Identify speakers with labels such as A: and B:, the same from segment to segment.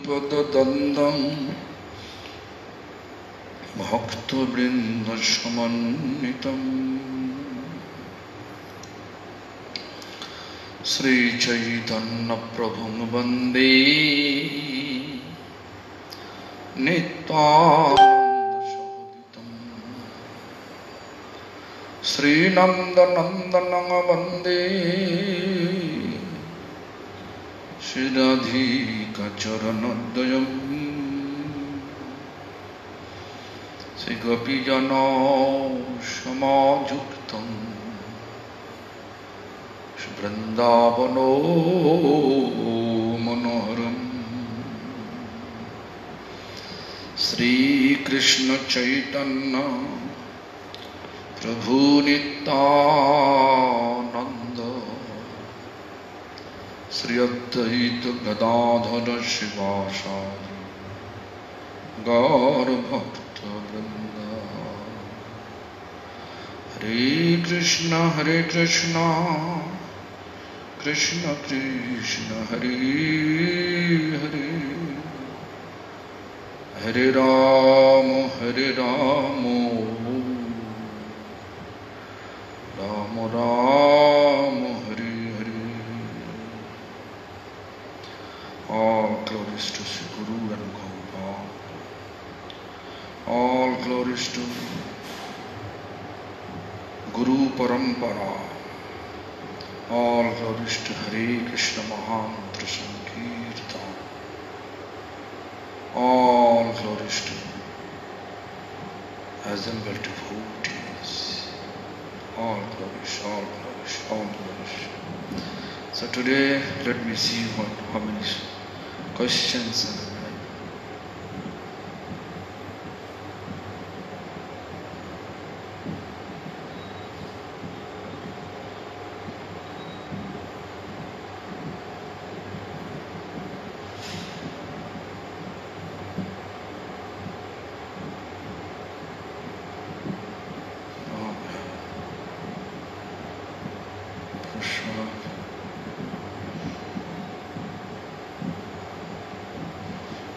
A: पददन्दं भक्तवृन्दसमन्वितम् श्रीचैतन्यप्रभुं वन्दे नित्यानन्दसहोदितं श्रीनन्दनन्दनं वन्दे श्रीराधिकाचरणद्वयम् श्रीगोपीजनसमायुक्तं वृन्दावनो मनोहरम् श्रीकृष्ण चैतन्य प्रभु नित्यानंद श्री अद्वैत गदाधर शिवासादि गौर भक्त वृंद। हरे कृष्ण कृष्ण कृष्ण हरे हरे, हरे Ram Ram Ram Hare Hare. All glories to Sri Guru and Gaura. All glories to Guru Parampara. All glories to Hare Krishna Mahamantra Sankirtan. All glories to assembled devotees. All glories, all glories, all glories. So today, let me see how many questions are there.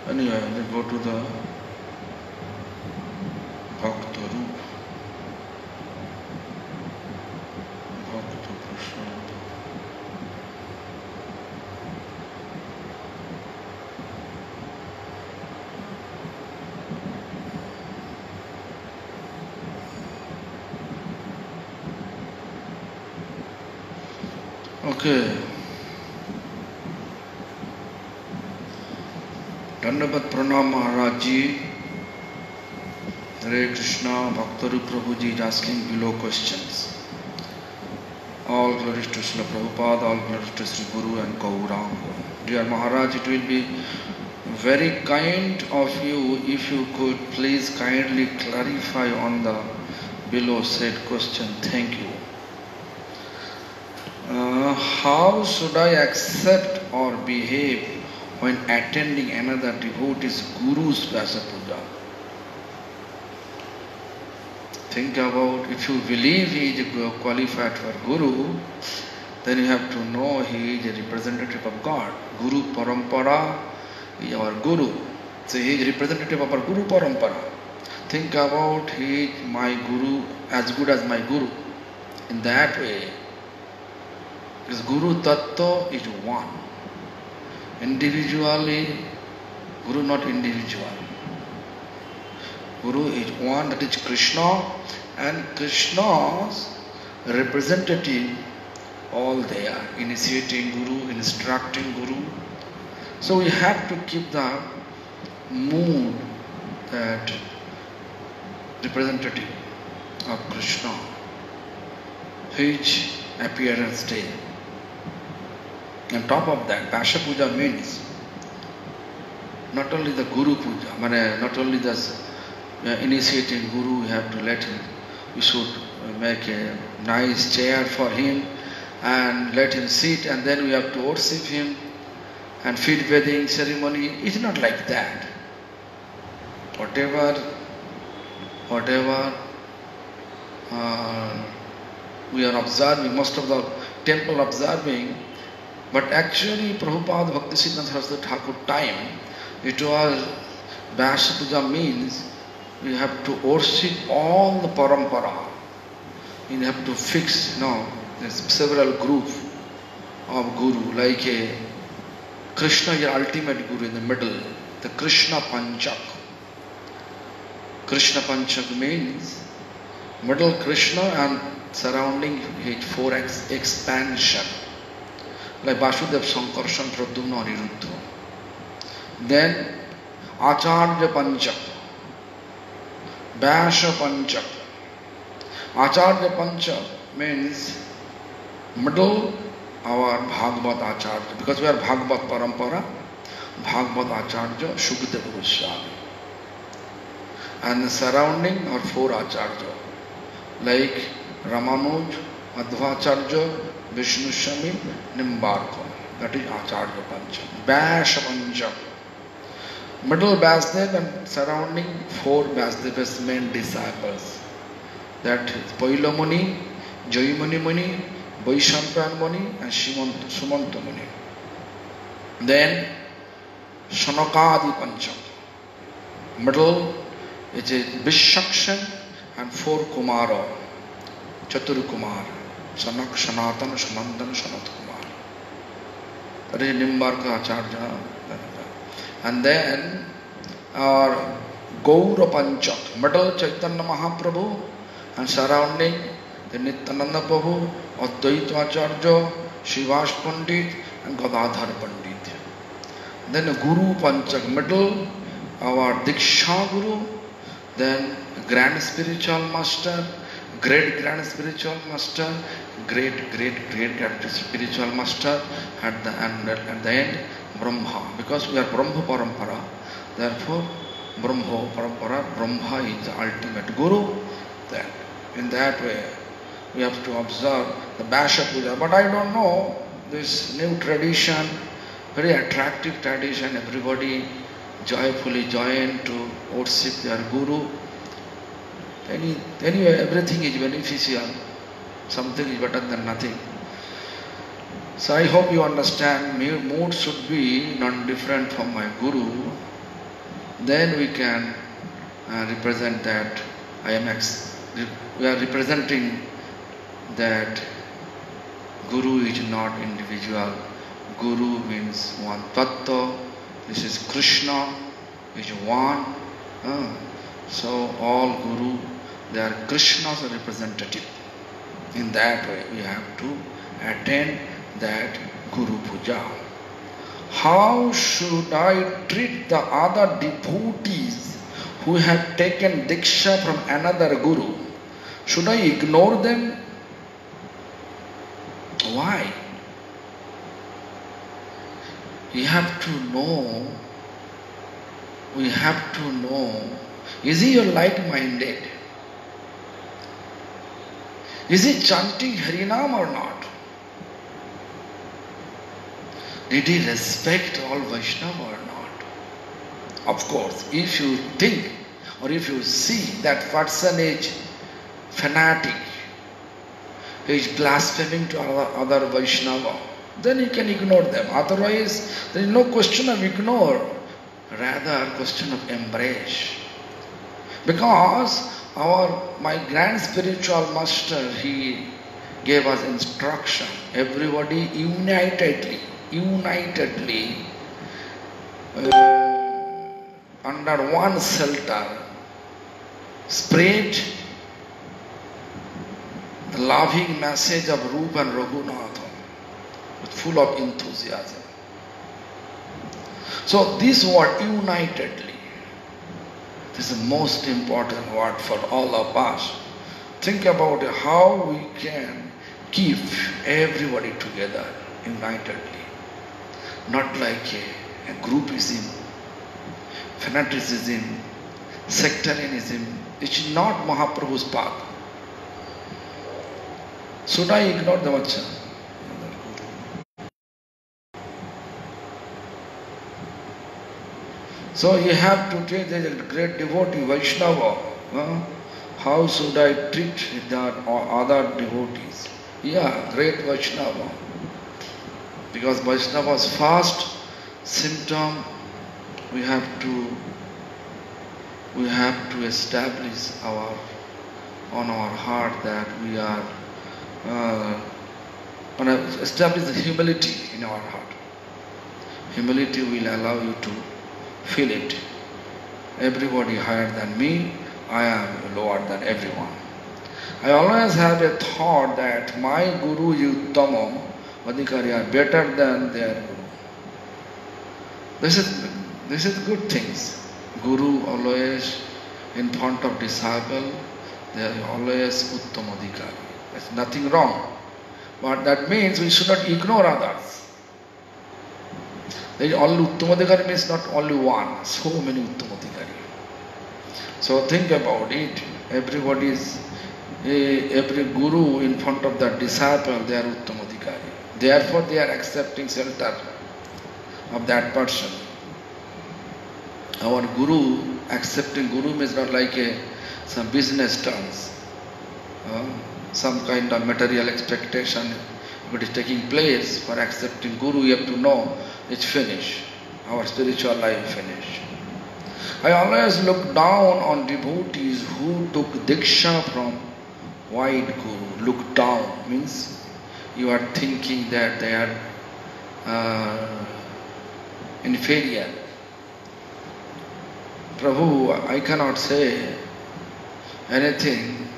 A: Anyway, let's go to the Bhakta Roop. Bhakta Prasad. Okay. Dandavat Pranam Maharaj Ji. Hare Krishna, Bhaktaru Prabhuji is asking below questions. All glories to Srila Prabhupada, all glories to Sri Guru and Gauranga. Dear Maharaj, it will be very kind of you if you could please kindly clarify on the below said question. Thank you. How should I accept or behave when attending another devotee's Guru's Vyasa Puja? Think about, if you believe he is qualified for Guru, then you have to know he is a representative of God. Guru Parampara is our Guru. So he is representative of our Guru Parampara. Think about, he is my Guru, as good as my Guru. In that way, because Guru Tattva is one. Individually, Guru not individual. Guru is one, that is Krishna, and Krishna's representative all there, initiating Guru, instructing Guru. So we have to keep the mood that representative of Krishna, which appearance day. On top of that, Vyasa Puja means not only the Guru Puja, not only the initiating Guru, we have to let him, we should make a nice chair for him and let him sit, and then we have to worship him and feet bathing ceremony. It's not like that. Whatever we are observing, most of the temple observing, but actually Prabhupada Bhaktisiddhanta Saraswati Thakur time, It was Vyasa Puja means you have to worship all the parampara. You have to fix, there's several groups of guru, like Krishna is the ultimate guru in the middle, the Krishna Panchak. Krishna Panchak means middle Krishna and surrounding it four expansion, like Vasudeva, Sankarshan, Pradyumna, Aniruddha. Then Acharya Panchak, Vyasa Panchak. Acharya Panchak means middle our Bhagavad Acharya, because we are Bhagavad Parampara, Bhagavad Acharya, Shukadeva Goswami. And the surrounding are four Acharya, like Ramanuj, Madhvacharya, Vishnu Shami, Nimbarka. That is Acharya Panchak. Vyasa Panchak. Middle Vasudev and surrounding four Vasudeva's main disciples. That is Paila Muni, Jaimani Muni, Vaishampan Muni and Sumanta Muni. Then Sanakadi Panchak. Middle is a Vishakshan and four Kumara. Chatur Kumar. Sanak, Sanatan, Sanandan, Sanat Kumar. That is Nimbarka Acharya. And then our Gaura Panchak. Middle Chaitanya Mahaprabhu and surrounding the Nityananda Prabhu, Advaita Acharya, Srivas Pandit and Gadadhar Pandit. Then Guru Panchak, middle our Diksha Guru, then Grand Spiritual Master, Great Grand Spiritual Master, Great Spiritual Master, at the end Brahma. Because we are Brahma Parampara, therefore Brahma Parampara, Brahma is the ultimate Guru. Then in that way we have to observe the Vyasa Puja. But I don't know, this new tradition, very attractive tradition, everybody joyfully join to worship their Guru. Anyway, everything is beneficial. Something is better than nothing. So I hope you understand, mood should be not different from my Guru. Then we can represent that we are representing that Guru is not individual. Guru means one Tattva. This is Krishna, is one. So all Guru, they are Krishna's representative. In that way we have to attend that Guru Puja. How should I treat the other devotees who have taken Diksha from another Guru? Should I ignore them? Why? We have to know, is he like-minded? Is he chanting Harinam or not? Did he respect all Vaishnava or not? Of course, if you think or if you see that person is fanatic, he is blaspheming to other Vaishnava, then you can ignore them. Otherwise, there is no question of ignore, rather question of embrace. Because my grand spiritual master, he gave us instruction. Everybody unitedly under one shelter spread the loving message of Rupa and Raghunatha with full of enthusiasm. So this word unitedly, this is the most important word for all of us. Think about how we can keep everybody together unitedly. Not like a groupism, fanaticism, sectarianism. It is not Mahaprabhu's path. Should I ignore the Vacha? So you have to treat as a great devotee, Vaishnava. How should I treat the other devotees? Yeah, great Vaishnava. Because Vaishnava's first symptom we have to establish on our heart that we are establish the humility in our heart. Humility will allow you to feel it. Everybody higher than me, I am lower than everyone. I always have a thought that my Guru Uttama Adhikari are better than their Guru. This is good things. Guru always in front of disciple, they are always Uttama Adhikari. There's nothing wrong. But that means we should not ignore others. Only Uttama Adhikari means not only one, so many Uttama Adhikari. So think about it. Every Guru in front of that disciple, they are Uttama Adhikari. Therefore they are accepting shelter of that person. Our Guru, accepting Guru means not like some business terms. Some kind of material expectation, if it is taking place for accepting Guru, you have to know it's finished. Our spiritual life finished. I always look down on devotees who took Diksha from white Guru. Look down means you are thinking that they are inferior. Prabhu, I cannot say anything,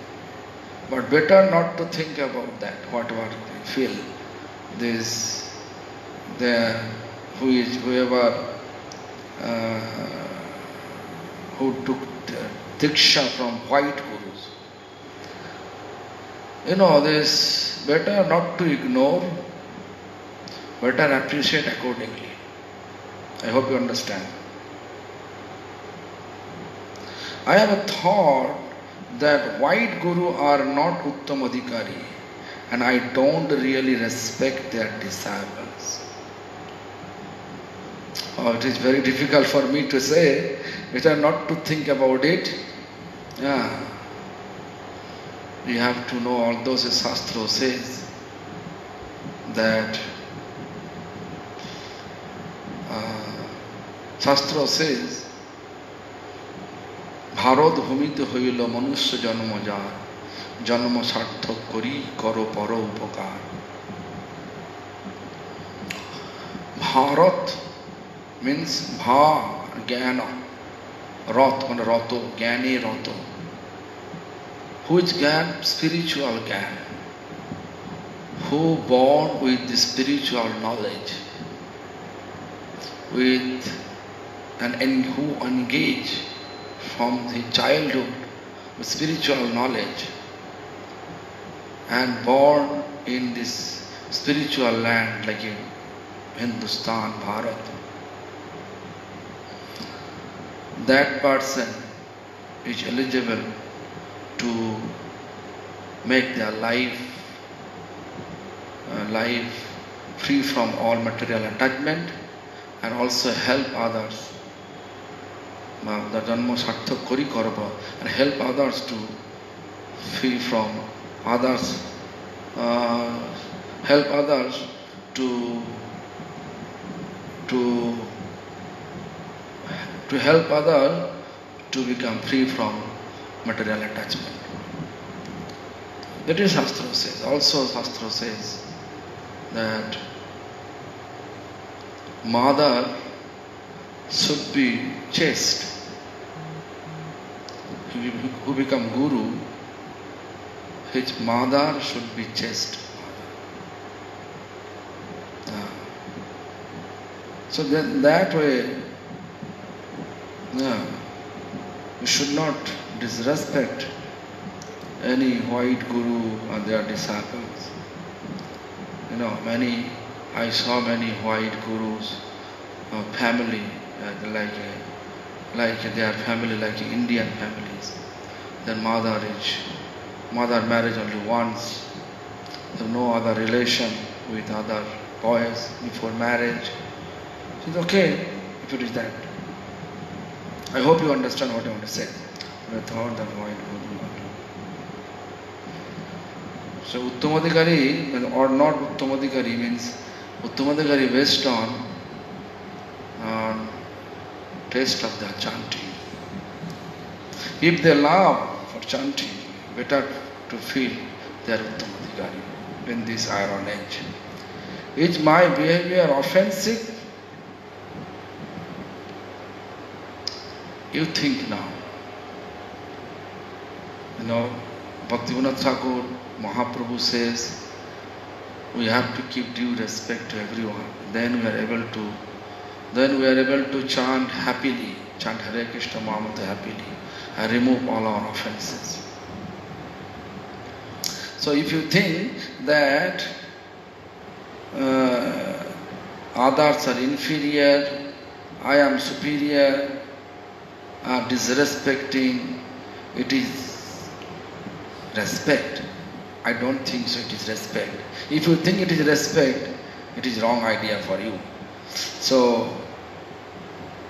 A: but better not to think about that, whatever they feel. Whoever who took Diksha from white Gurus. This better not to ignore, better appreciate accordingly. I hope you understand. I have a thought that white Guru are not Uttama Adhikari, and I don't really respect their disciples. It is very difficult for me to say, better not to think about it. Yeah. You have to know, although the Shastra says that Shastra says Bharat ভূমিতে হইল মনুষ্য জন্ম যার জন্ম সার্থক করি করো পর উপকার Bharat means bha jnana rat মানে রত জ্ঞানে রত which gyan spiritual gyan who born with the spiritual knowledge and who engage from the childhood with spiritual knowledge and born in this spiritual land like in Hindustan, Bharat. That person is eligible to make their life free from all material attachment and also help others. The Janma Sarthak Kori Korba and help others to free from others, help others to help others to become free from material attachment. That is Shastra says. Also Shastra says that mother should be chaste. Who become Guru, his mother should be chaste. So then that way, we should not disrespect any white Guru or their disciples. I saw many white Gurus, family, like their family, like Indian families. Their mother marriage only once. There no other relation with other boys before marriage. It's okay if it is that. I hope you understand what I want to say. But I thought that white Guru. So Uttama Adhikari or not Uttama Adhikari means Uttama Adhikari based on taste of their chanting. If they love for chanting, better to feel they are Uttamadhikari in this iron age. Is my behavior offensive? You think now. Bhaktivinoda Thakur, Mahaprabhu says, we have to give due respect to everyone. Then we are able to chant happily, chant Hare Krishna Mahamantra happily, and remove all our offenses. So if you think that others are inferior, I am superior, are disrespecting, it is respect. I don't think so, it is respect. If you think it is respect, it is wrong idea for you. So,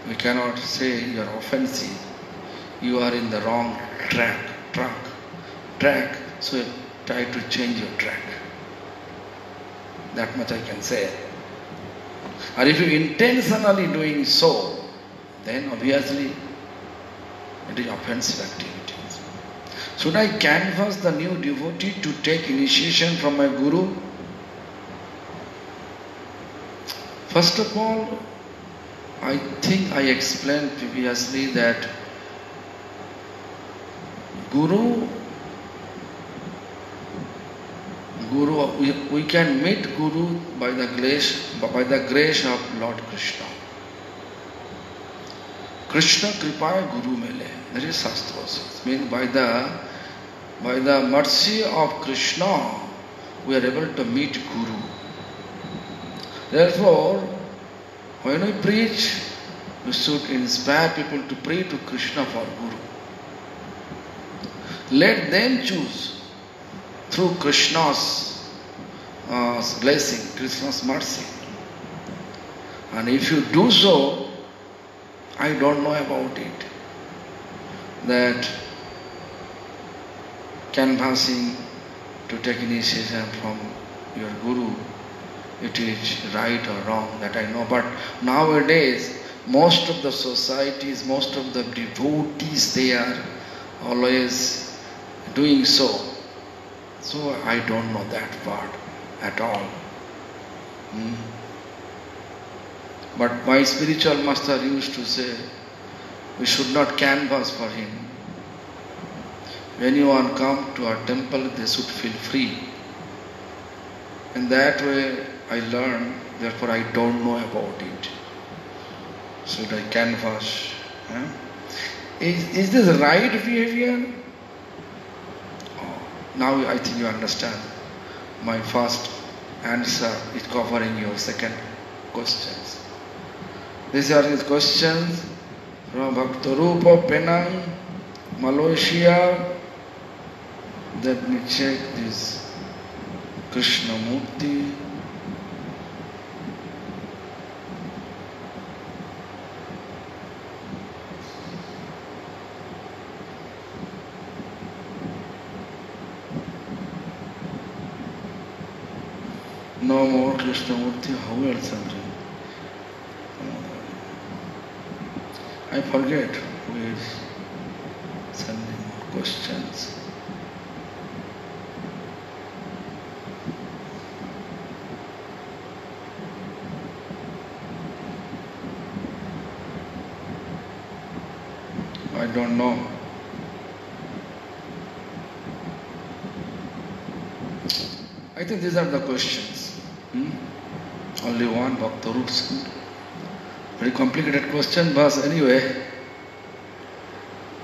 A: we cannot say you are offensive. You are in the wrong track. So try to change your track. That much I can say. Or if you intentionally doing so, then obviously it is offensive activities. Should I canvass the new devotee to take initiation from my guru? First of all, I think I explained previously that we can meet Guru by the grace of Lord Krishna. Krishna Kripaya Guru Mele. That is Shastra says. Means by the mercy of Krishna, we are able to meet Guru. Therefore, when we preach, we should inspire people to pray to Krishna for Guru. Let them choose through Krishna's blessing, Krishna's mercy. And if you do so, I don't know about it, that canvassing to take initiation from your Guru, it is right or wrong, that I know. But nowadays, most of the societies, most of the devotees, they are always doing so. So I don't know that part at all. But my spiritual master used to say, we should not canvass for him. When anyone come to our temple, they should feel free. In that way, I learned, therefore I don't know about it. Should I canvass? Is this right behavior? Now I think you understand. My first answer is covering your second questions. These are his questions from Bhaktarupa, Penang, Malaysia. Let me check this Krishnamurti. No more Krishnamurti. How else am I forget who is sending more questions. I don't know. I think these are the questions. Only one Bhaktarup. Very complicated question, but anyway,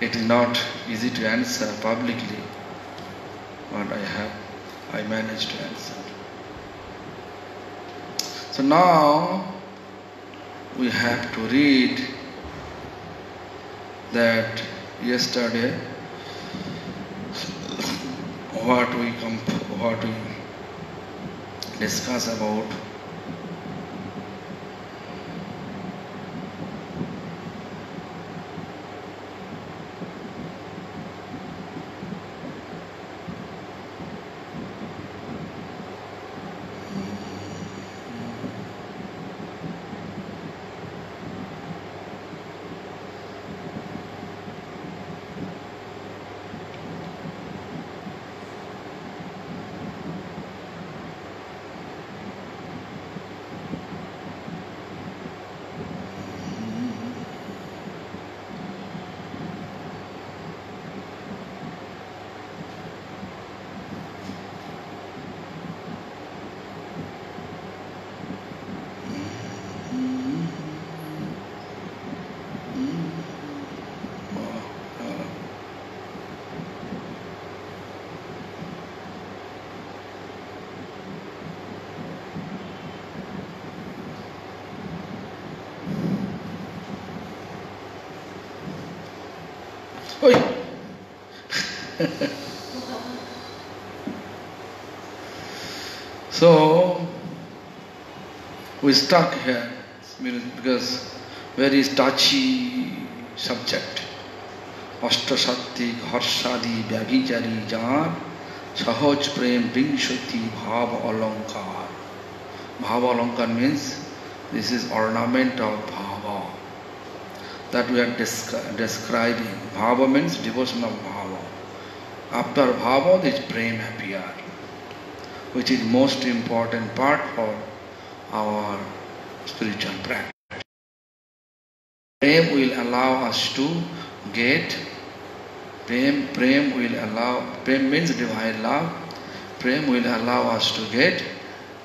A: it is not easy to answer publicly. But I managed to answer. So now we have to read that yesterday what we discuss about Oi. So we stuck here because very touchy subject. Ashtasati, Harshadi, Vyabhichari, Jar, Sahaj Prem, Vinshati, Bhava Alankar. Bhava Alankar means this is ornament of Bhava that we are describing. Bhava means devotion of Bhava. After Bhava, this Prem appear, which is most important part for our spiritual practice. Prem will allow us to get, Prem means divine love. Prem will allow us to get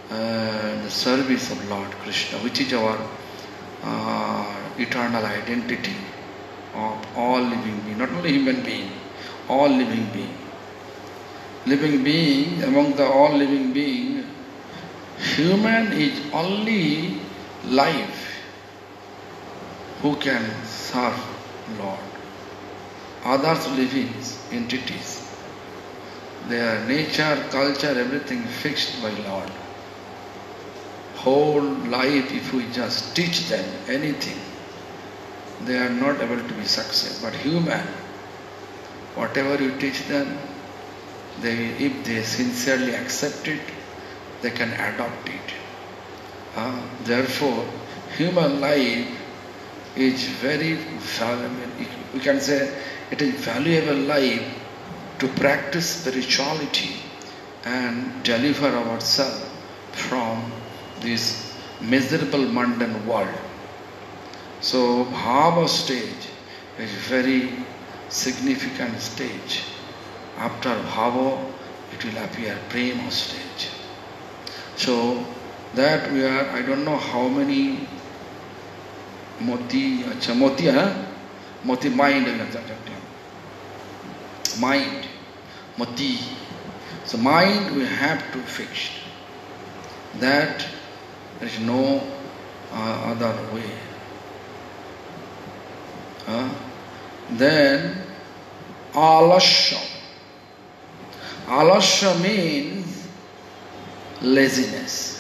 A: the service of Lord Krishna, which is our eternal identity of all living beings, not only human beings, all living beings. Living being, among the all living beings, human is only life who can serve Lord. Others living entities, their nature, culture, everything fixed by Lord. Whole life, if we just teach them anything, they are not able to be success. But human, whatever you teach them, if they sincerely accept it, they can adopt it. Therefore, human life is very valuable. We can say it is valuable life to practice spirituality and deliver ourselves from this miserable mundane world. So Bhava stage is very significant stage. After Bhava, it will appear Prema stage. So that we are, I don't know how many Moti mind, mind, Moti. So mind we have to fix. That there is no other way. Then Alasya. Alasya means laziness.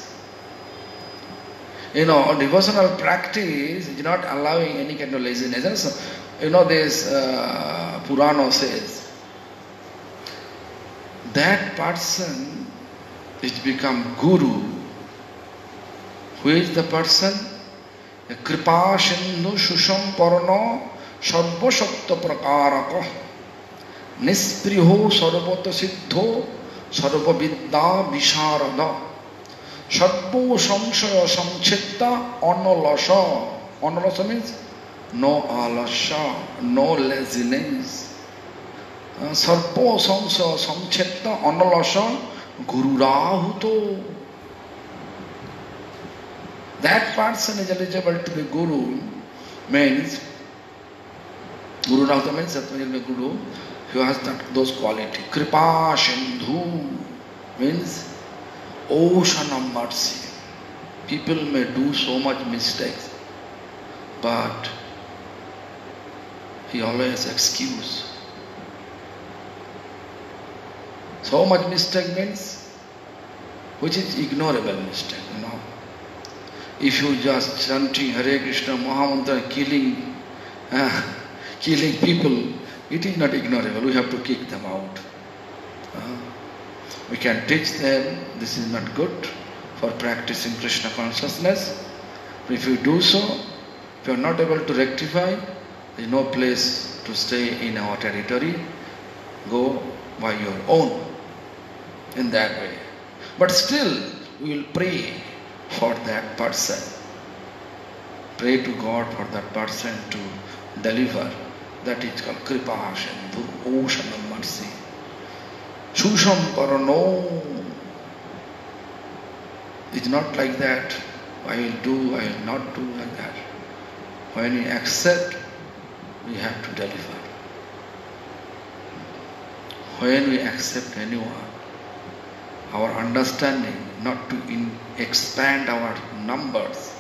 A: Devotional practice is not allowing any kind of laziness. So, this Purana says that person is become guru. Who is the person? Kripa Sindhu Shusham Parano Sarva Shakta Prakaraka Nispriho Sarvata Siddho Sarva Vidya Visharada Sarvo Samshaya Samchitta Analasa. Analasa means no alasya, no laziness. Sarvo Samshaya Samchitta Analasa Guru Rahuto. That person is eligible to be Guru, means Guru Rahuto means that will be Guru who has those qualities. Kripa Sindhu means ocean of mercy. People may do so much mistakes, but he always excuse. So much mistake means which is ignorable mistake, If you just chanting Hare Krishna, Mahamantra, killing people, it is not ignorable. We have to kick them out. We can teach them this is not good for practicing Krishna consciousness. But if you do so, if you are not able to rectify, there is no place to stay in our territory. Go by your own in that way. But still, we will pray for that person. Pray to God for that person to deliver. That is called Kripa Sindhu, ocean of mercy. Shusham Parano. It's not like that. I will do, I will not do like that. When we accept, we have to deliver. When we accept anyone, our understanding, not to expand our numbers,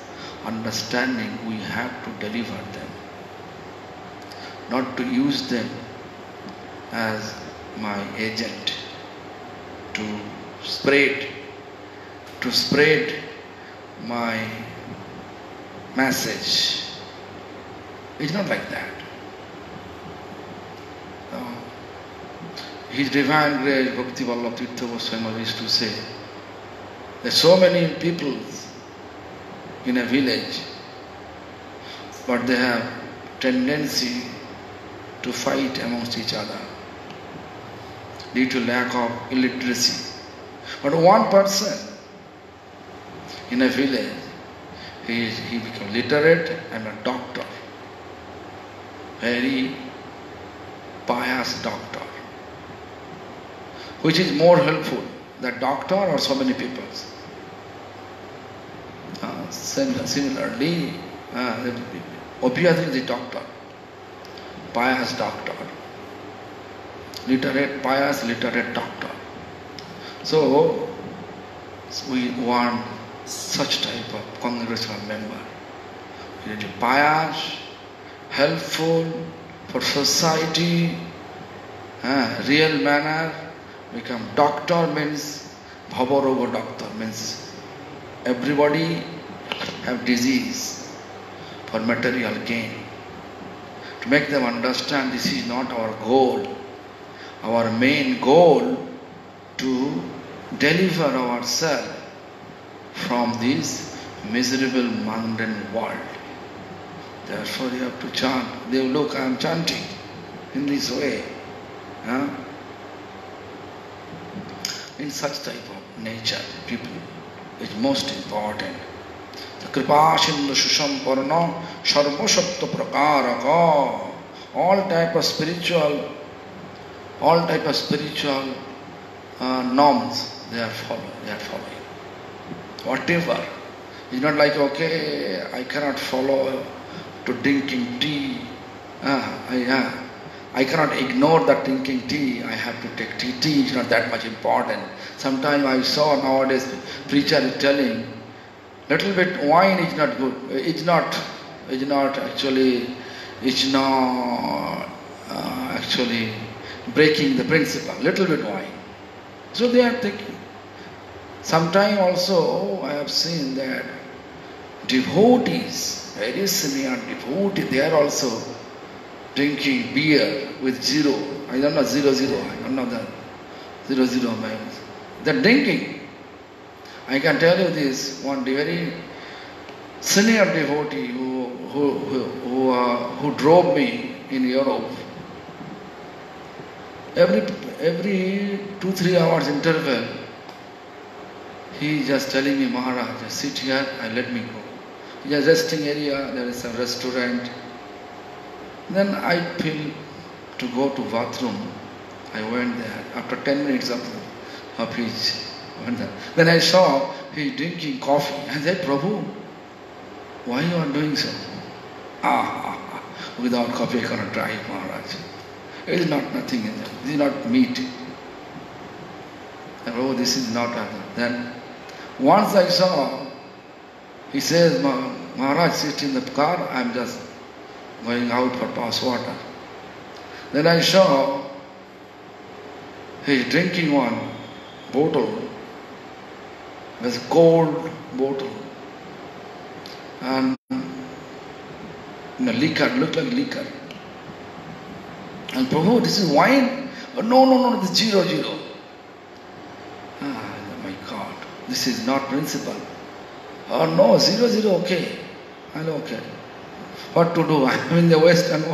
A: understanding we have to deliver them. Not to use them as my agent to spread my message. It's not like that. No. His Divine Grace Bhakti Vallabh Tirtha Goswami used to say, there are so many people in a village, but they have tendency to fight amongst each other due to lack of illiteracy. But one person in a village, he became literate and a doctor, very pious doctor. Which is more helpful, the doctor or so many people? Similarly, obviously the doctor, pious doctor, literate, pious, literate doctor. So, we want such type of congregational member. He is pious, helpful for society, real manner. Become doctor means bhavaroga doctor means everybody have disease for material gain. To make them understand this is not our goal. Our main goal to deliver ourselves from this miserable mundane world. Therefore you have to chant. They will look, I am chanting in this way. In such type of nature, people is most important. The Kripa Sindhu Susamparna Sarva Sapta Prakaraka. All type of spiritual norms they are following. Whatever. It's not like, okay, I cannot follow to drinking tea. I cannot ignore that drinking tea. I have to take tea. Tea is not that much important. Sometimes I saw nowadays preacher is telling, little bit wine is not good. It's not actually breaking the principle. Little bit wine. So they are taking. Sometimes also I have seen that devotees, very senior devotees, they are also drinking beer with zero. I don't know, 00. I don't know that. 00 means. They're drinking. I can tell you this, one very senior devotee who drove me in Europe. Every 2-3 hours interval, he is just telling me, Maharaj, just sit here and let me go. He is a resting area, there is some restaurant. Then I feel to go to bathroom. I went there. After 10 minutes of his went there. Then I saw he drinking coffee. I said, Prabhu, why you are doing so? Without coffee I cannot drive, Maharaj. It is not nothing in there. This is not meat. And Prabhu, this is not other. Then once I saw, he says, Maharaj, sit in the car, I am just going out for pass water. Then I saw he is drinking one bottle, with cold bottle, and liquor, looked like liquor. And Prabhu, this is wine? Oh, no, this is 00. My God, this is not principle. Oh no, 00, okay. I know, okay. What to do? I am in the West and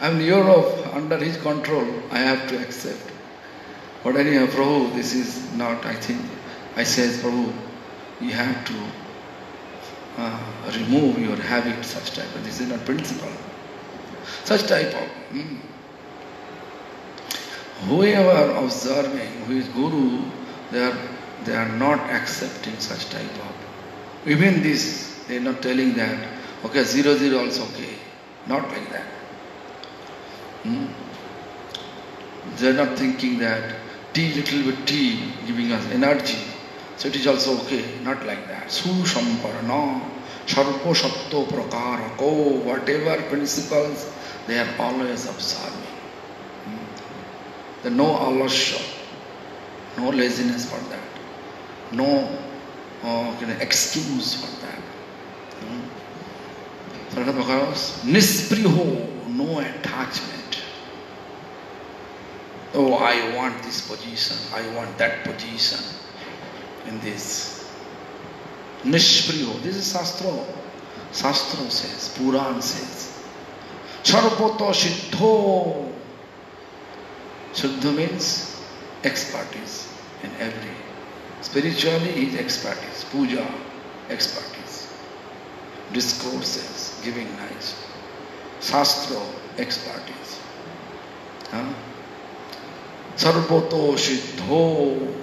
A: I am in Europe, under his control. I have to accept. But anyhow, Prabhu, this is not, I think, I says, Prabhu, you have to remove your habit, such type of, this is not principle. Such type of, whoever observing, who is Guru, they are not accepting such type of. Even this, they are not telling that, okay, 00 also okay. Not like that. They are not thinking that tea, little bit tea, giving us energy. So it is also okay. Not like that. Susamparana, Sarva Sapto Prakarako, whatever principles, they are always observing. no alasya, no laziness for that, no excuse for that. Nispriho, no attachment. Oh, I want this position, I want that position in this. Nishpriyo, this is Shastra. Shastra says, Puran says. Sarvata Siddho. Siddha means expertise in every. Spiritually is expertise. Puja, expertise. Discourses, giving nice. Shastra, expertise. Sarvata Siddho.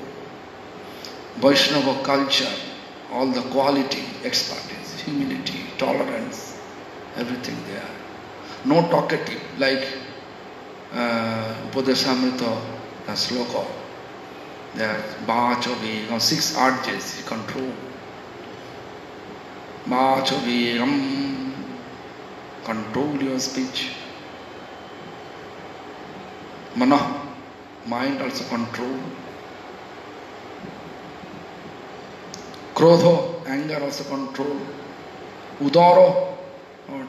A: Vaishnava culture. All the quality, expertise, humility, tolerance, everything there. No talkative, like Upadeshamrita, the sloka. There are Bhachavi, 6 urges, control. Bhachavi, control your speech. Mana, mind also control. Krodho, anger also control. Udaro, not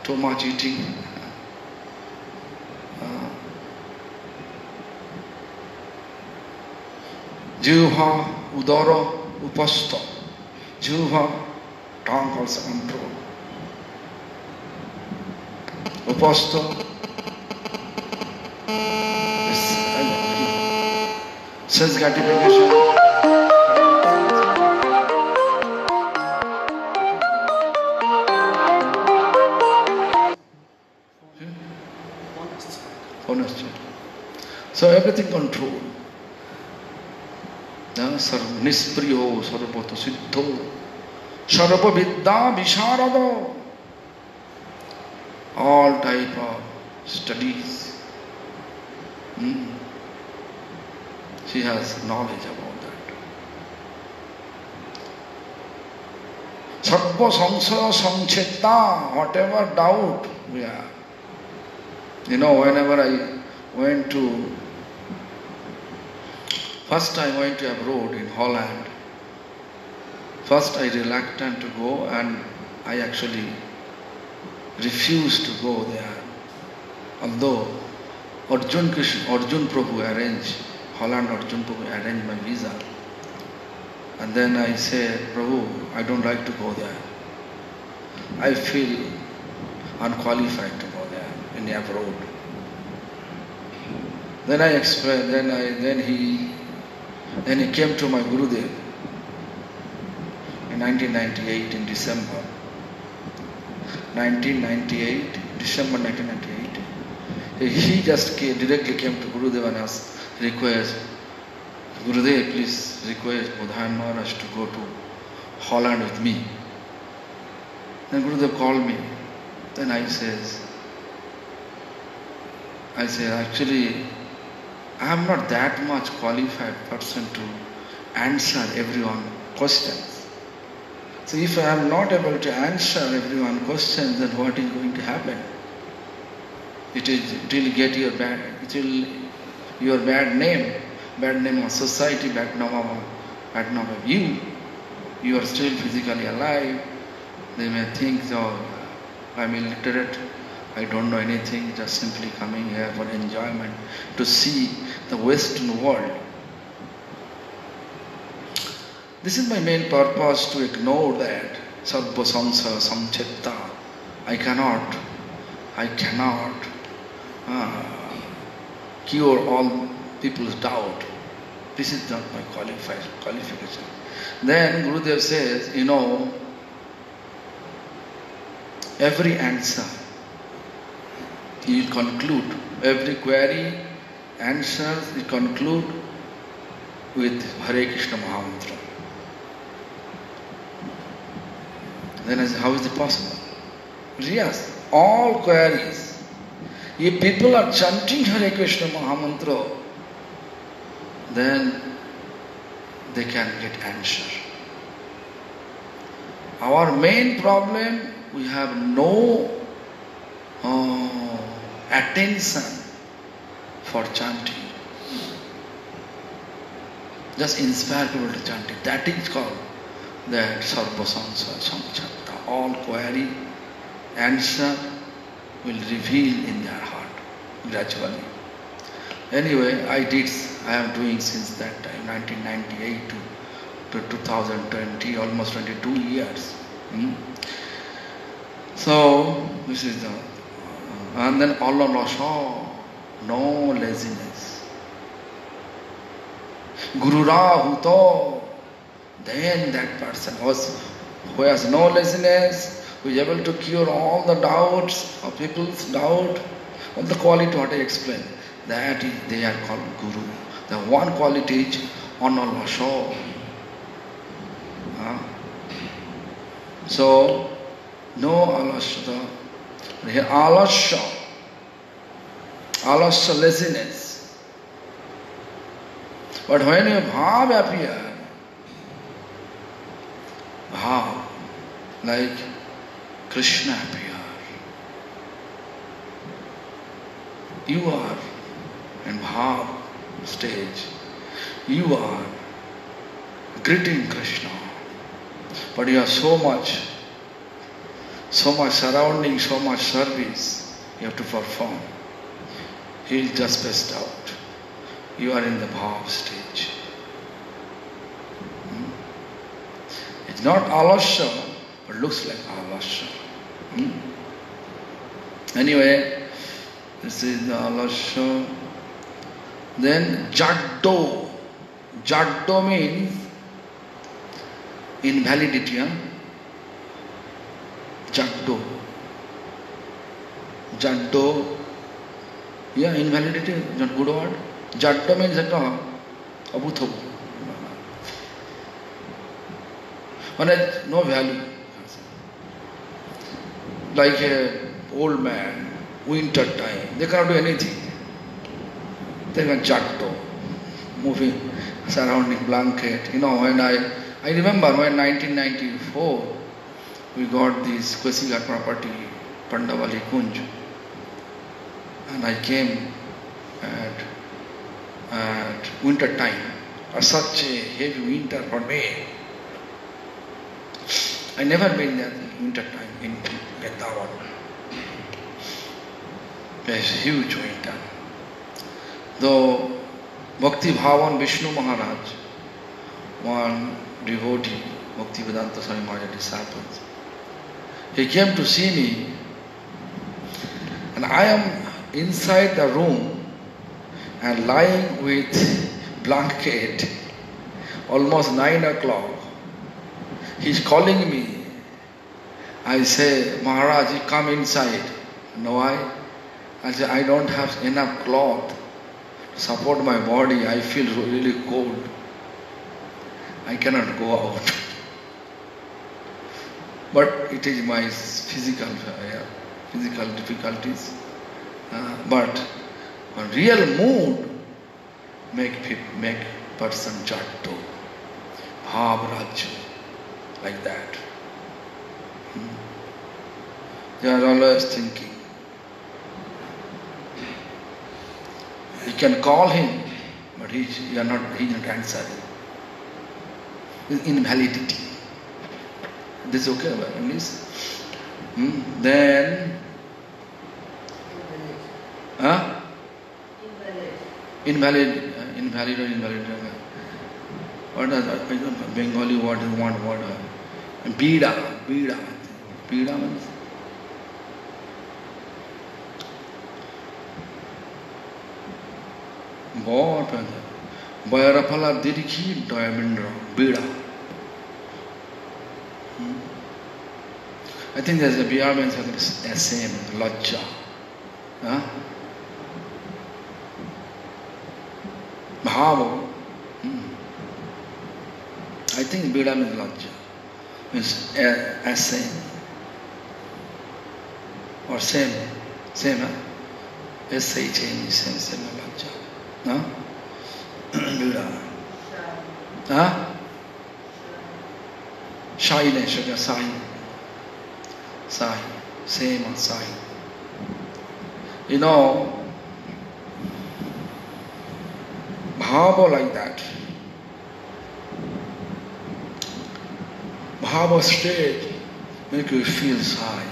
A: too much eating. Jivha, udara, upasta. Jivha, tongue also control. Upasta. Sense gratification. So everything controlled. Nispriyo, Sarvata Siddho, Sarva Vidya Visharada. All type of studies. She has knowledge about that. Sarva Samsaya Samchetta, whatever doubt we have. Whenever I went to, first I went to abroad in Holland. First I reluctant to go and I actually refused to go there. Although Arjun Prabhu arranged, Holland Arjun Prabhu arranged my visa. And then I said, Prabhu, I don't like to go there. I feel unqualified to go there in abroad. Then I explained, then he came to my Gurudev in 1998 in December. December 1998. He just directly came to Gurudev and asked, request, Gurudev, please request Bodhayan Maharaj to go to Holland with me. Then Gurudev called me. Then I said, actually, I am not that much qualified person to answer everyone's questions. So if I am not able to answer everyone's questions, then what is going to happen? It will get your bad name of society, bad name of you. You are still physically alive. They may think, oh, I am illiterate. I don't know anything, just simply coming here for enjoyment, to see the Western world. This is my main purpose, to ignore that. Sarva Samsaya Samchetta. I cannot cure all people's doubt. This is not my qualification. Then Gurudev says, every answer, he will conclude, every query, answers, he conclude with Hare Krishna Mahamantra. Then I say, how is it possible? Yes, all queries. If people are chanting Hare Krishna Mahamantra, then they can get answer. Our main problem, we have no attention for chanting. Just inspire people to chant it. That is called that Sarva Samsara Samchata. All query, answer will reveal in their heart gradually. Anyway, I am doing since that time, 1998 to 2020, almost 22 years. So, this is the, and then Allah, no laziness. Guru Rahuto, then that person who has no laziness, who is able to cure all the doubts of people's doubt, all the quality what I explained, that is, they are called Guru. The one quality is Analasha. So, no alasya. Alasya laziness. But when your bhav appear, bhav, like Krishna appear, you are in bhav stage, you are greeting Krishna, but you have so much surrounding, so much service you have to perform. He is just passed out. You are in the bhav stage. It's not alasya, but looks like alasya. Anyway, this is the alasya. Then jaddo. Jaddo means invalidity. Jaddo. Jaddo. Yeah, invalidity is not good word. Jaddo means that abuthabu. One has no value. Like a old man, winter time, they cannot do anything. They can jaddo, moving, surrounding blanket. You know, when I remember when 1994 we got this Kwesighar property, Pandavali Kunj, and I came at winter time, such a heavy winter for me. I never been there in winter time in Vrindavan. It's huge winter. Though Bhakti Bhavan Vishnu Maharaj, one devotee, Bhaktivedanta Swami Maharaj disciple, he came to see me, and I am inside the room and lying with blanket, almost 9 o'clock. He's calling me. I say, Maharaj, you come inside. No, I say, I don't have enough cloth to support my body. I feel really cold. I cannot go out. But it is my physical difficulties. But a real mood make person jatto, bhav rajya, like that. They are always thinking. You can call him, but he is not answering. It's invalidity. This is okay about English. Then, invalid or invalid. What is that? Bengali word is one word. Bida means बहुत Bayarapala Diriki Diamondra Bida. I think there's a BR means same, Lajja. Bhava. I think Bida means Lajja. Means same. Or same, huh? S-H-A-M, same, Lajja. No? Bida. Shyness, Sai, same or Sai. You know, bhava like that. Bhava state make you feel shy.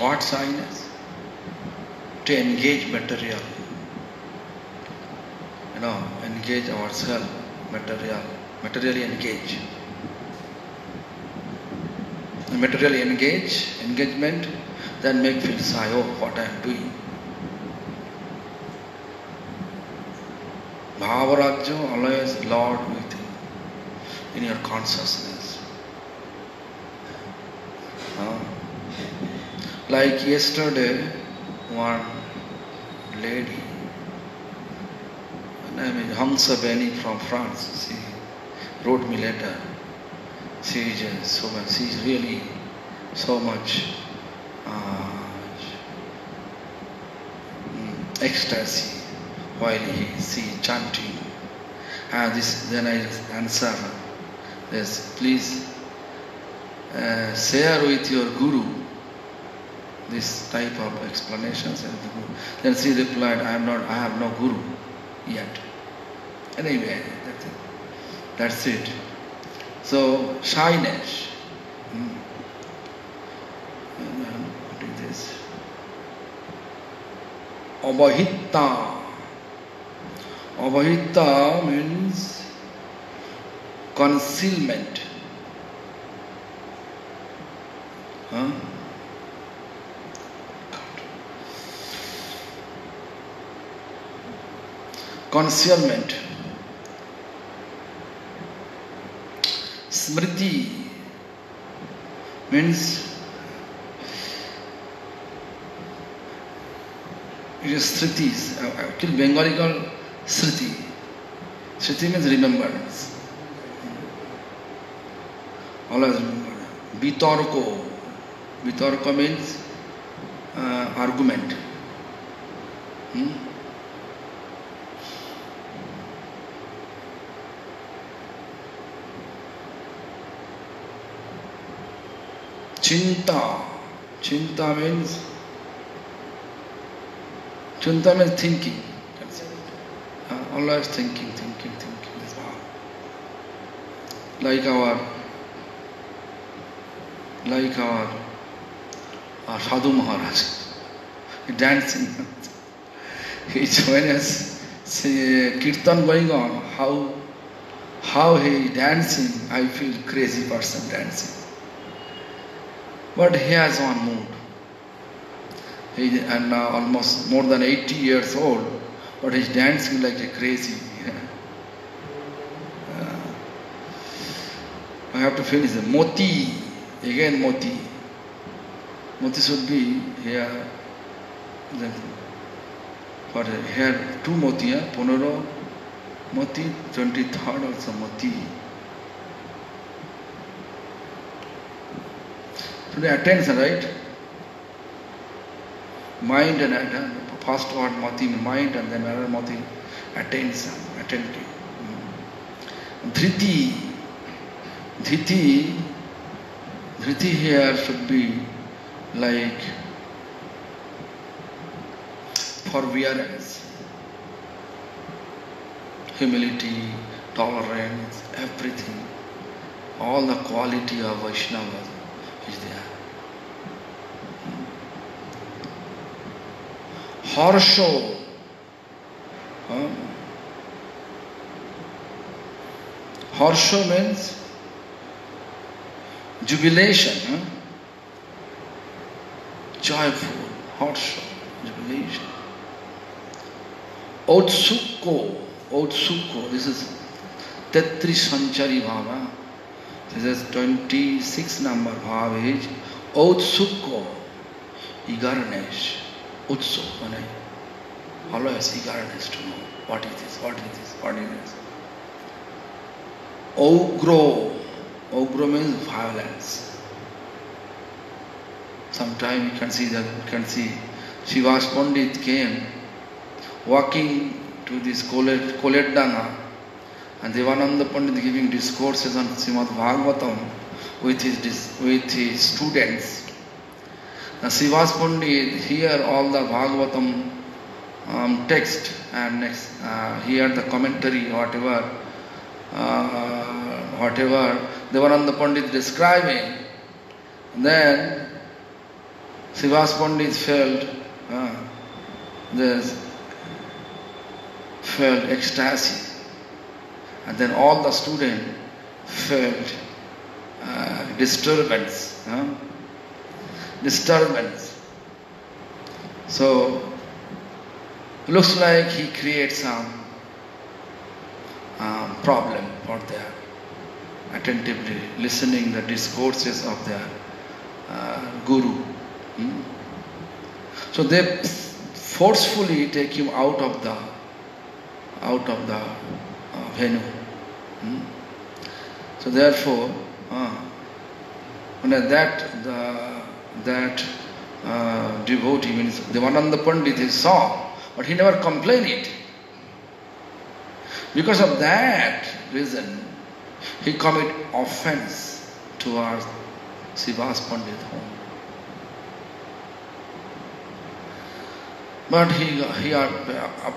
A: What shyness? To engage material. Engage ourselves, materially engage. Materially engagement, then make feel shy, oh, what I am doing. Bhavarajya, always Lord with you, in your consciousness. Like yesterday, one lady, her name is Hamsa Beni from France, she wrote me letter. She is really so much ecstasy while she chanting. Then I answer her, yes, please share with your guru this type of explanations. Then she replied, I have no guru yet. Anyway, that's it. So shyness. What is this? Abahita. Abahita means concealment. Concealment. Smriti means it is Sritis. Actually Bengali called Sriti. Sriti means remembrance. Always remember. Bitarko. Bitarko means argument. Chinta. Chinta means thinking. Always thinking. Like our Sadhu Maharaj, dancing. When kirtan going on, how he dancing, I feel crazy person dancing. But he has one mood. He is almost more than 80 years old, but he's dancing like a crazy. I have to finish the moti. Again moti. Moti should be here. For here 2 moti, 15 moti, 23rd also moti. Today attention, right? Mind and attention. First word mati, mind, and then another mati, attention, attentive. Dhriti. Dhriti here should be like forbearance, humility, tolerance, everything. All the quality of Vaishnava is there. Harsho. Harsho means jubilation. Joyful. Harsho. Jubilation. Otsukko. This is Tetri Sanchari Bhava. This is 26 number Bhava is Otsukko. Eagerness. Utsu. Always eagerness to know what is this. Ogro. Ogro means violence. Sometimes you can see Srivas Pandit came walking to this Koledanga, and Devananda Pandit giving discourses on Srimad Bhagavatam with his students. Now Srivas Pandit hear all the Bhagavatam text and next here the commentary, whatever Devananda Pandit describing, then Srivas Pandit felt ecstasy, and then all the students felt disturbance. So looks like he creates some problem for their attentively listening the discourses of their guru. So they forcefully take him out of the venue. So therefore, that devotee, means Devananda Pandit, he saw, but he never complained it. Because of that reason, he committed offense towards Srivas Pandit home. But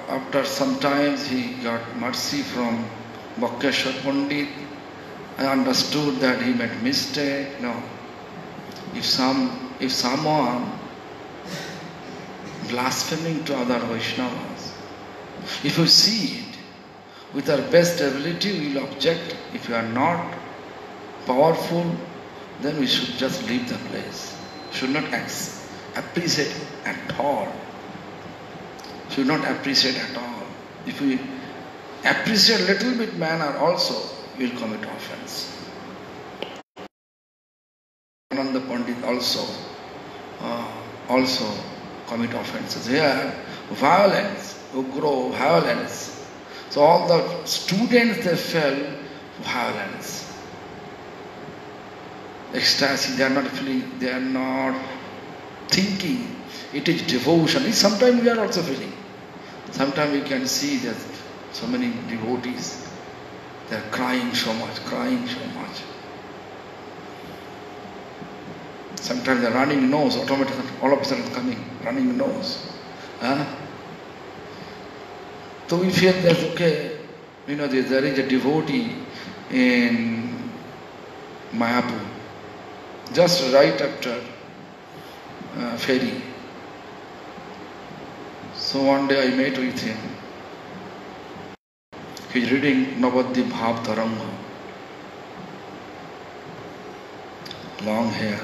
A: after some time he got mercy from Bhakeshwar Pandit. I understood that he made mistake. No. If someone blaspheming to other Vaishnavas, if you see it, with our best ability we will object. If you are not powerful, then we should just leave the place. Should not appreciate at all. Should not appreciate at all. If we appreciate little bit manner also, we will commit offense. Ananda Pandit also commit offenses. Here, violence, ugra violence. So all the students, they felt violence. Ecstasy, they are not feeling, they are not thinking. It is devotion. Sometimes we are also feeling. Sometimes we can see that so many devotees, they are crying so much. Sometimes the running nose, automatically, all of a sudden coming, running nose. So we feel that, okay, there is a devotee in Mayapur, just right after ferry. So one day I met with him. He's reading Navadvip Bhav Taranga. Long hair.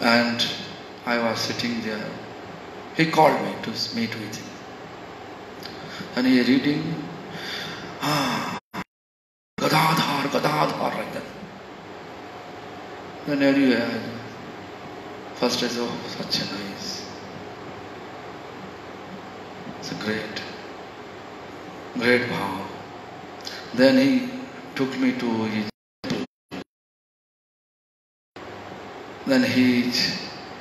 A: And I was sitting there. He called me to meet with him. And he is reading Gadadhar like that. Then anyway, first I said, oh, such a nice. It's a great bhav. Then he took me to his temple. Then he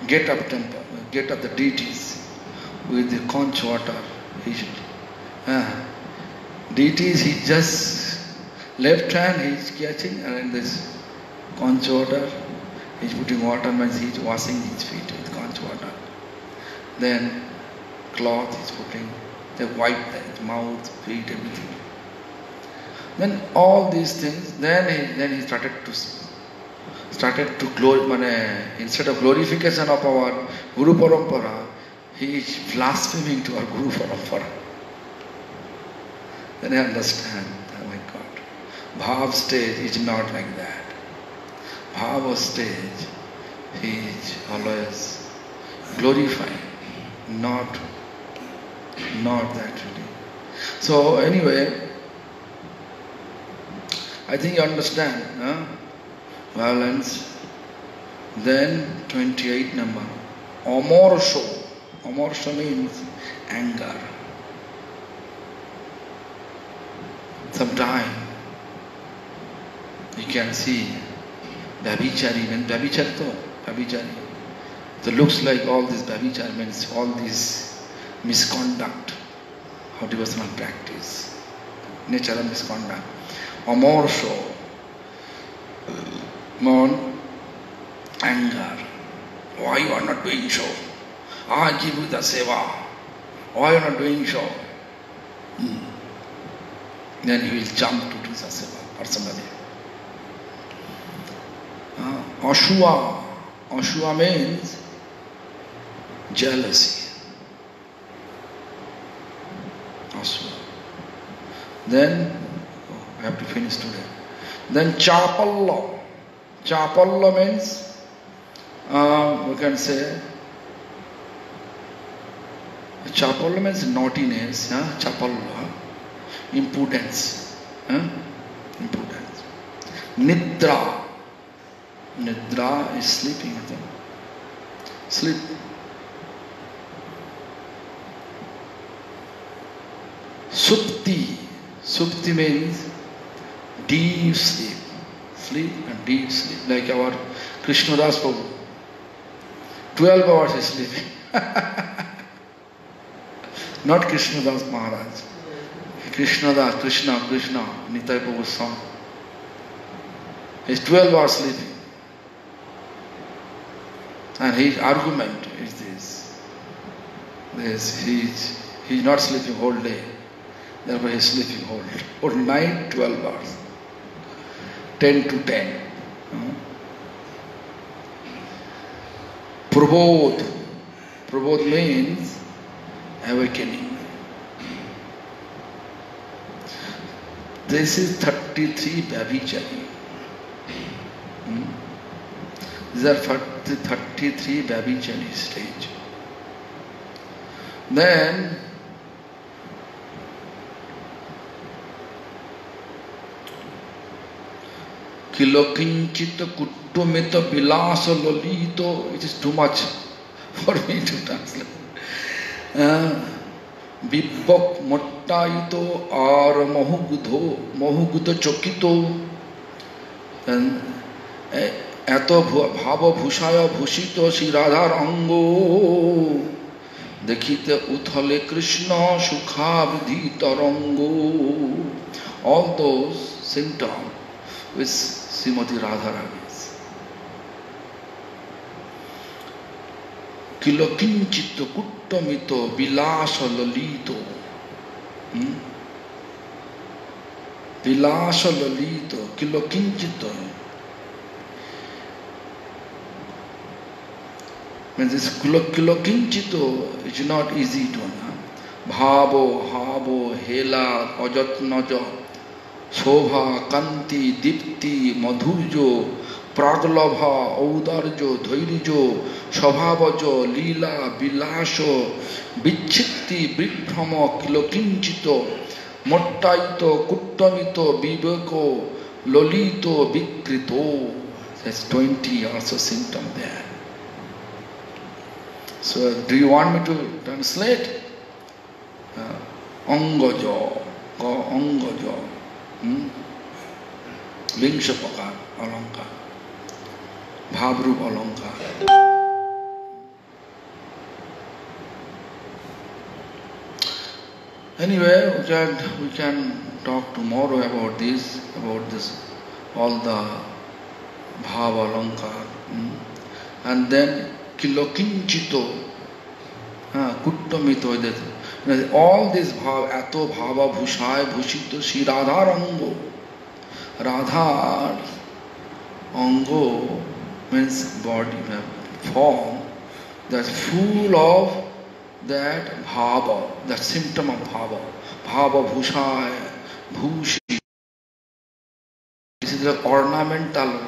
A: get up the deities with the conch water. Deities, he just left hand he is catching, and this conch water, he is putting water, means he is washing his feet with conch water. Then cloth he is putting, they wipe his mouth, feet, everything. Then all these things, then he started to instead of glorification of our Guru Parampara, he is blaspheming to our Guru Parampara. Then I understand, oh my God, Bhav stage is not like that. Bhava stage, he is always glorifying, not that really. So anyway, I think you understand, violence. Then 28 number, Amorsho. Amorsho means anger. Sometime you can see Babhichari, when Babhichari. So looks like all this Babhichari means all this misconduct of devotional practice, nature of misconduct. Amorsho, anger. Why you are not doing so? I give you the seva. Why are you not doing so? Then he will jump to do the seva personally. Ashua. Ashua means jealousy. Ashua. Then, I have to finish today. Then Chapalla. Chapalla means, we can say, Chapalla means naughtiness, Chapalla, impudence, impudence. Nidra. Nidra is sleeping, I think. Sleep. Supti. Supti means deep sleep. Sleep and deep sleep. Like our Krishnadas Prabhu. 12 hours is sleeping. Not Krishnadas Maharaj. Krishnadas, Krishna, Nitai Prabhu's song. He's 12 hours sleeping. And his argument is this. He's not sleeping whole day. Therefore he's sleeping whole night, 12 hours. 10 to 10. Prabodh. Prabodh means awakening. This is 33 Babhichari. These are 33 Babhichari stage. Then Kilokinchita Kuttumita Bilasa Lolito, it is too much for me to translate. Bibbok Mottaito Ar Mohugudho Chokito. Then Eto Bhava Bhushaya Bhushito Shri Radhar Ango Dekhite Uthale Krishna Shukha Vidhi Tarango. All those symptoms which Srimati Radharani is. Kilokinchito Kuttamito Bilasa Lalito. Bilasa Lalito. Kilokinchito. Means this Kilokinchito is not easy to understand. Bhavo, Havo, Hela, Ajatnaja, Shobha, Kanti, Dipti, Madhurjo, Praglabha, Audarjo, Dhairijo, Shabhavajo, Lila, Bilasho, Bichitti, Brithrama, Kilokinchito, Mottaito, Kuttamito, Bibeko, Lolito, Bikrito. There's 20 also symptom there. So, do you want me to translate? Angajo, Angajo. Vingshapakar, Alankar. Bhavrup Alankar. Anyway, we can talk tomorrow about this, all the Bhava Alankar. And then Kilokinchito, Kuttamito, all this bhava, Ato Bhava Bhushaya Bhushito Shri Radhar Ango. Radhar Ango means body, form, that's full of that bhava, that symptom of bhava. Bhava Bhushaya Bhushi. This is the ornamental,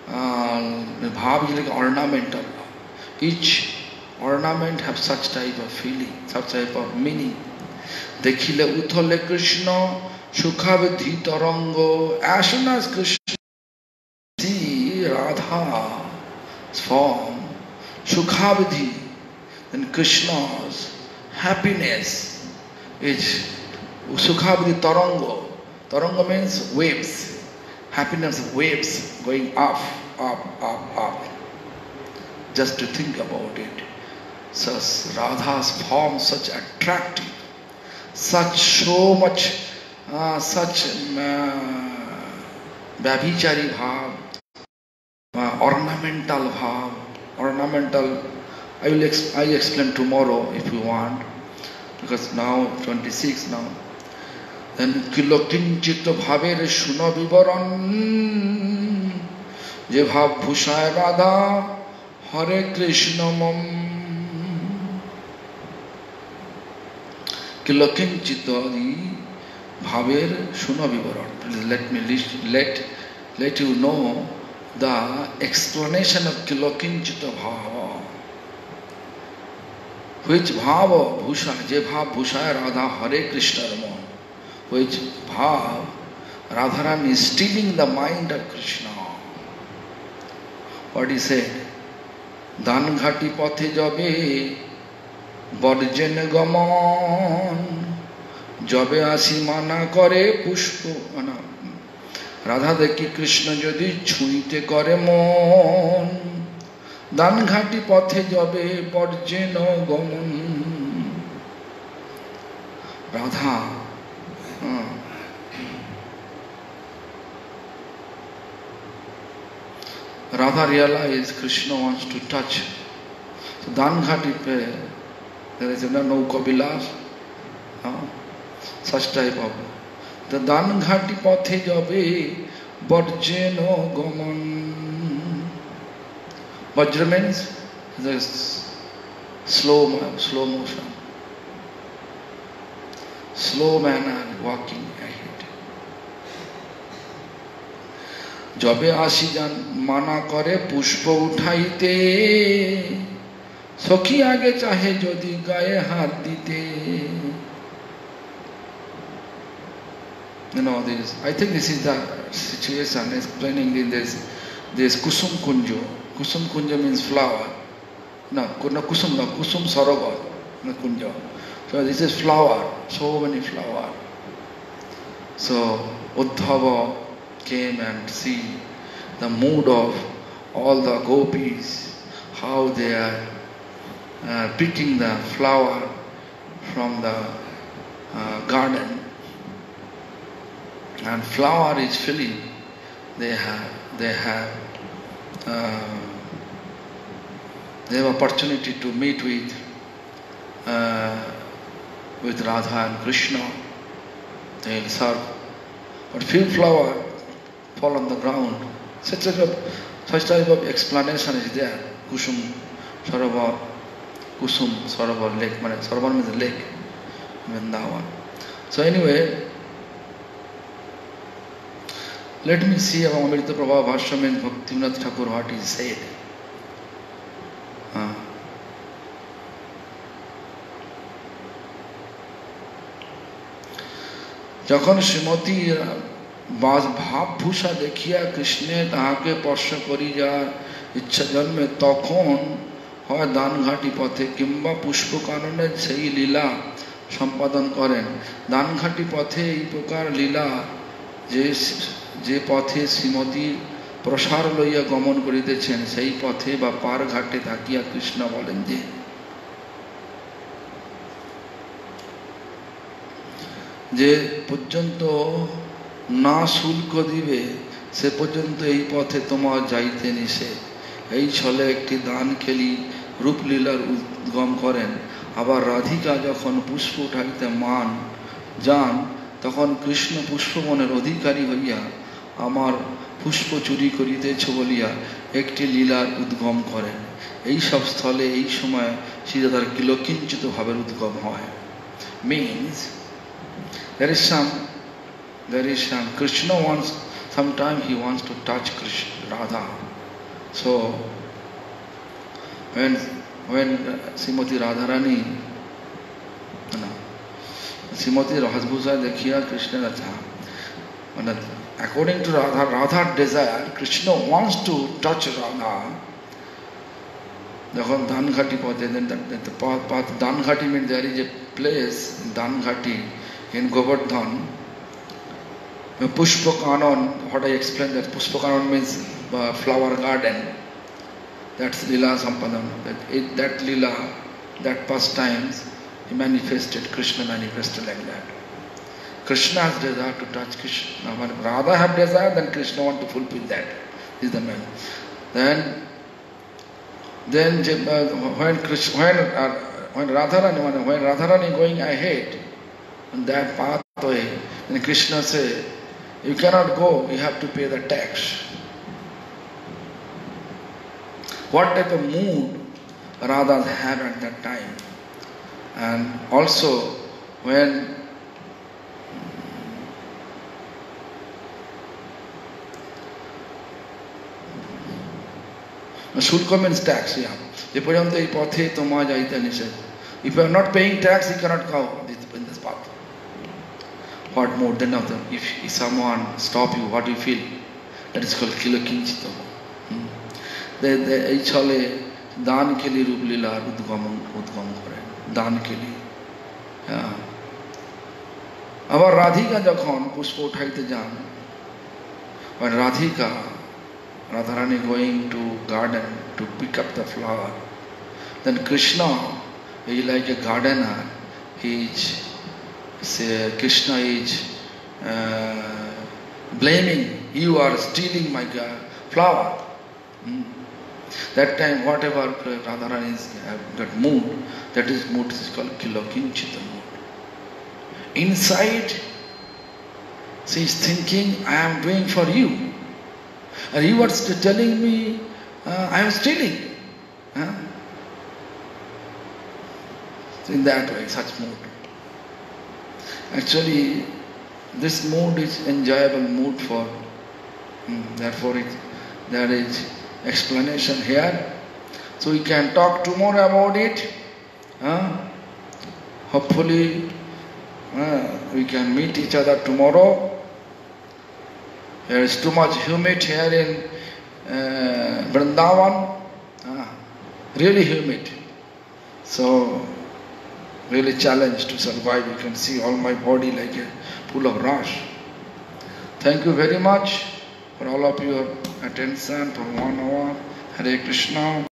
A: bhava is like ornamental. Each ornament have such type of feeling, such type of meaning. Dekhile uthale Krishna, Shukhavidhi Tarango. As soon as Krishna see Radha's form, Shukhavidhi, then Krishna's happiness is Shukhavidhi Tarango. Tarango means waves. Happiness waves going up, up, up, up. Just to think about it. Such Radha's form, such attractive, so much Babhichari bhav, ornamental bhav, ornamental I'll explain tomorrow if you want, because now 26 now. Then kilokinchit bhaver shuno vivaran je bhav bhushaya radha Hare Krishna mam kilokinchit bhaver shuno vivaran. Please let you know the explanation of kilokinchita bhava. Which bhava bhusha, je bhav bhushaya radha Hare Krishna ramon. Which bhav Radharani is stealing the mind of Krishna. What he said? Dan ghati pathe jabe barjen gaman jabe asi mana kare pushpo mana. Radha দেখি কৃষ্ণ যদি ছুঁইতে করে মন দান ঘাটি পথে যাবে বর্জেন গমন Radha Radha realized Krishna wants to touch. So Dan Ghati pe there is no Kabilas, such type of. The Dan Ghati pathe jabe barjeno gaman. Vajra means the slow motion, slow manner walking ahead. Jabe asi jan mana kore pushpo uthaite Sokhi age chahe jodi gaye hath dite. You know this. I think this is the situation explaining in this Kusum Kunjo. Kusum Kunjo means flower. No, Kusum Sarovar. No Kunjo. So this is flower. So many flower. So Uddhava came and see the mood of all the gopis, how they are picking the flower from the garden. And flower is filling. They have opportunity to meet with Radha and Krishna. They will serve. But few flower fall on the ground. Such type of explanation is there. Kusum Sarovar lake. Sarovar means lake. Vrindavan. So anyway, let me see about Amrita Prabha Bhashya means Bhaktivinoda Thakur what he said. যখন শ্রীমতী ভাবভূষা দেখিয়া কৃষ্ণে তাহাকে স্পর্শ করিয়া ইচ্ছা জন্মে তখন হয় দানঘাটি পথে কিংবা পুষ্পকাননে সেই লীলা সম্পাদন করেন। দানঘাটি পথে এই প্রকার লীলা যে পথে শ্রীমতী প্রসার লইয়া গমন করিতেছেন সেই পথে বা পার ঘাটে থাকিয়া কৃষ্ণ বলেন যে পর্যন্ত না শুল্ক দিবে সে পর্যন্ত এই পথে তোমার যাইতে নিষেধ। এই ছলে একটি দান খেলি রূপলীলার উদ্গম করেন। আবার রাধিকা যখন পুষ্প উঠাইতে যান তখন কৃষ্ণ পুষ্পবনের অধিকারী হইয়া আমার পুষ্প চুরি করিতেছ বলিয়া একটি লীলার উদ্গম করেন। এই সব স্থলে এই সময় শ্রীরাধার কিলকিঞ্চিত ভাবের উদ্গম হয়। Means there is some Krishna wants, sometime he wants to touch Radha. So when Srimati Radharani Srimati Rajbhuja dekhiya Krishna Radha, according to Radha's desire, Krishna wants to touch Radha. যখন দানঘাটি পথে, the path Danghati means there is a place Danghati in Govardhan. Pushpakanon, what I explained that Pushpakanon means flower garden. That's Lila Sampadam. That Lila, that pastimes, he manifested, Krishna manifested like that. Krishna has desire to touch Krishna. When Radha have desire, then Krishna want to fulfill that. Is the man. Then Then when Radharani going ahead on that pathway, then Krishna say, you cannot go, you have to pay the tax. What type of mood Radha had at that time? And also when Shulka means tax, yeah. If you are not paying tax, you cannot go in this path. What more than of them? If someone stop you, what do you feel? That is called kilokinchito. They chale dan ke liye roop lila udgam kore. Dan ke liye. Yeah. Abar Radhika jokhon pushpo uthaite jan. When Radharani going to garden to pick up the flower, then Krishna is like a gardener. Krishna is blaming, you are stealing my flower. That time whatever Radharani have got mood, that mood is called Kilokinchita mood. Inside she is thinking, I am doing for you. And you are telling me I am stealing. In that way, such mood. Actually, this mood is enjoyable mood for. Therefore, there is explanation here. So we can talk tomorrow about it. Hopefully, we can meet each other tomorrow. There is too much humid here in Vrindavan. Really humid. So, really challenged to survive. You can see all my body like a pool of rash. Thank you very much for all of your attention for 1 hour. Hare Krishna.